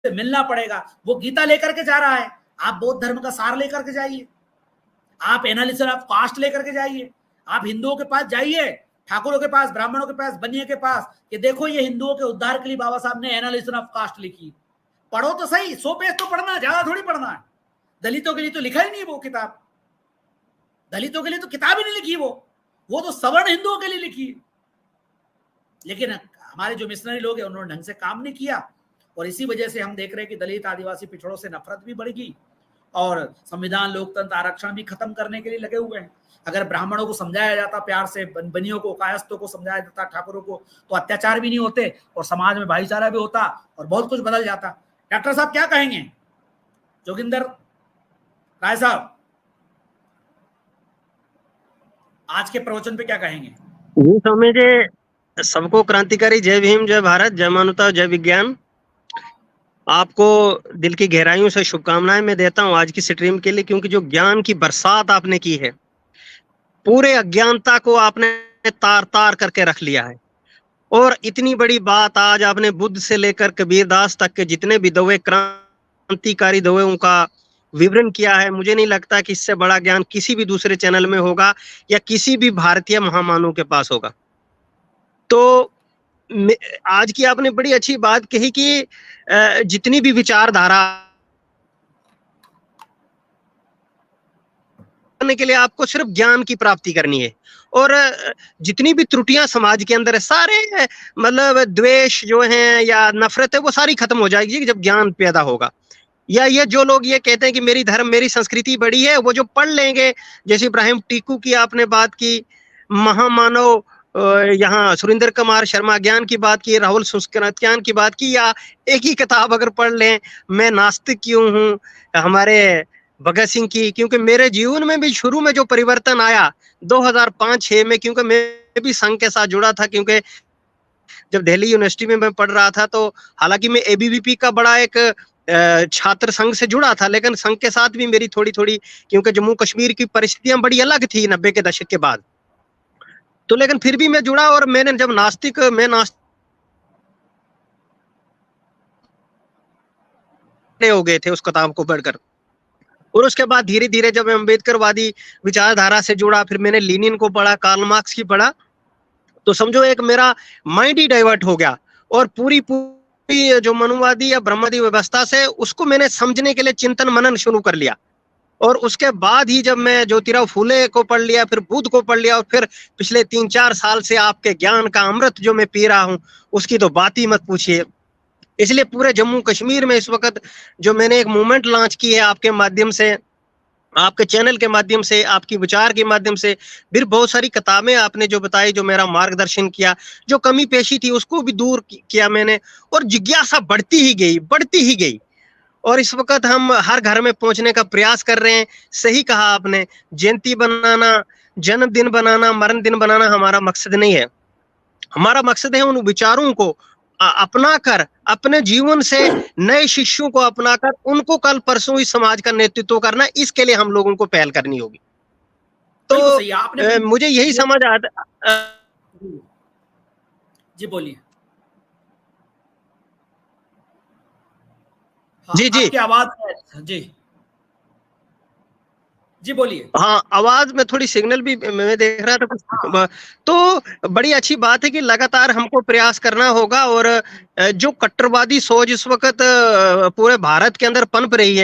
से मिलना पड़ेगा। वो गीता लेकर के जा रहा है, आप बौद्ध धर्म का सार लेकर के जाइए, आप एनालिसिस ऑफ कास्ट लेकर के जाइए, आप हिंदुओं के पास जाइए, ठाकुरों के पास, ब्राह्मणों के पास, बनिए के पास, कि देखो ये हिंदुओं के उद्धार के लिए बाबा साहब ने एनालिसिस ऑफ कास्ट लिखी। पढ़ो तो सही, 100 पेज तो पढ़ना है, ज्यादा थोड़ी पढ़ना है। दलितों के लिए तो लिखा ही नहीं वो किताब, दलितों के लिए तो किताब ही नहीं लिखी वो तो सवर्ण हिंदुओं के लिए लिखी। लेकिन हमारे जो मिशनरी लोग हैं उन्होंने ढंग से काम नहीं किया, और इसी वजह से हम देख रहे हैं कि दलित आदिवासी पिछड़ों से नफरत भी बढ़ गई और संविधान, लोकतंत्र, आरक्षण भी खत्म करने के लिए लगे हुए हैं। अगर ब्राह्मणों को समझाया जाता प्यार से, बनियों को, कायस्थों को समझाया जाता, ठाकुरों को, तो अत्याचार भी नहीं होते और समाज में भाईचारा भी होता और बहुत कुछ बदल जाता। डॉक्टर साहब क्या कहेंगे? जोगिंदर राय साहब, आज के प्रवचन पे क्या कहेंगे? जी स्वामी जी, सबको क्रांतिकारी जय भीम, जय भारत, जय मानवता, जय विज्ञान। आपको दिल की गहराइयों से शुभकामनाएं मैं देता हूं आज की स्ट्रीम के लिए, क्योंकि जो ज्ञान की बरसात आपने की है, पूरे अज्ञानता को आपने तार तार करके रख लिया है। और इतनी बड़ी बात आज आपने बुद्ध से लेकर कबीरदास तक के जितने भी दौए, क्रांतिकारी दौओं का विवरण किया है। मुझे नहीं लगता कि इससे बड़ा ज्ञान किसी भी दूसरे चैनल में होगा या किसी भी भारतीय महामानव के पास होगा। तो आज की आपने बड़ी अच्छी बात कही कि जितनी भी विचारधारा करने के लिए आपको सिर्फ ज्ञान की प्राप्ति करनी है, और जितनी भी त्रुटियां समाज के अंदर है, सारे मतलब द्वेष जो है या नफरत है, वो सारी खत्म हो जाएगी जब ज्ञान पैदा होगा। या ये जो लोग ये कहते हैं कि मेरी धर्म, मेरी संस्कृति बड़ी है, वो जो पढ़ लेंगे, जैसे इब्राहिम टीकू की आपने बात की, महामानव यहाँ सुरेंद्र कुमार शर्मा ज्ञान की बात की, राहुल सुस्कृत्यान की बात की, या एक ही किताब अगर पढ़ लें, मैं नास्तिक क्यों हूँ, हमारे भगत सिंह की। क्योंकि मेरे जीवन में भी शुरू में जो परिवर्तन आया 2005-6 में, क्योंकि मैं भी संघ के साथ जुड़ा था, क्योंकि जब दिल्ली यूनिवर्सिटी में मैं पढ़ रहा था, तो हालांकि मैं एबीवीपी का बड़ा एक छात्र संघ से जुड़ा था, लेकिन संघ के साथ भी मेरी थोड़ी थोड़ी, क्योंकि जम्मू कश्मीर की परिस्थितियां बड़ी अलग थी 90 के दशक के बाद, तो लेकिन फिर भी मैं जुड़ा। और मैंने जब नास्तिक हो गए थे उस किताब को पढ़कर, और उसके बाद धीरे धीरे जब मैं अम्बेडकरवादी विचारधारा से जुड़ा, फिर मैंने लेनिन को पढ़ा, कार्ल मार्क्स की पढ़ा, तो समझो एक मेरा माइंड ही डाइवर्ट हो गया, और पूरी जो मनुवादी या ब्रह्मवादी व्यवस्था से उसको मैंने समझने के लिए चिंतन मनन शुरू कर लिया। और उसके बाद ही जब मैं ज्योतिराव फूले को पढ़ लिया, फिर बुद्ध को पढ़ लिया, और फिर पिछले 3-4 साल से आपके ज्ञान का अमृत जो मैं पी रहा हूं, उसकी तो बात ही मत पूछिए। इसलिए पूरे जम्मू कश्मीर में इस वक्त जो मैंने एक मूवमेंट लॉन्च की है आपके माध्यम से, आपके चैनल के माध्यम से, आपकी विचार के माध्यम से, फिर बहुत सारी किताबें आपने जो बताई, जो मेरा मार्गदर्शन किया, जो कमी पेशी थी उसको भी दूर किया मैंने, और जिज्ञासा बढ़ती ही गई। और इस वक्त हम हर घर में पहुंचने का प्रयास कर रहे हैं। सही कहा आपने, जयंती बनाना, जन्मदिन बनाना, मरण दिन बनाना हमारा मकसद नहीं है। हमारा मकसद है उन विचारों को अपनाकर, अपने जीवन से नए शिष्यों को अपनाकर उनको कल परसों इस समाज का नेतृत्व करना, इसके लिए हम लोगों को पहल करनी होगी। तो मुझे यही समझ आता। जी बोलिए। जी जी, आपकी आवाज जी जी बोलिए। हाँ, आवाज में थोड़ी सिग्नल भी मैं देख रहा था कुछ। हाँ। तो बड़ी अच्छी बात है कि लगातार हमको प्रयास करना होगा, और जो कट्टरवादी सोच इस वक्त पूरे भारत के अंदर पनप रही है,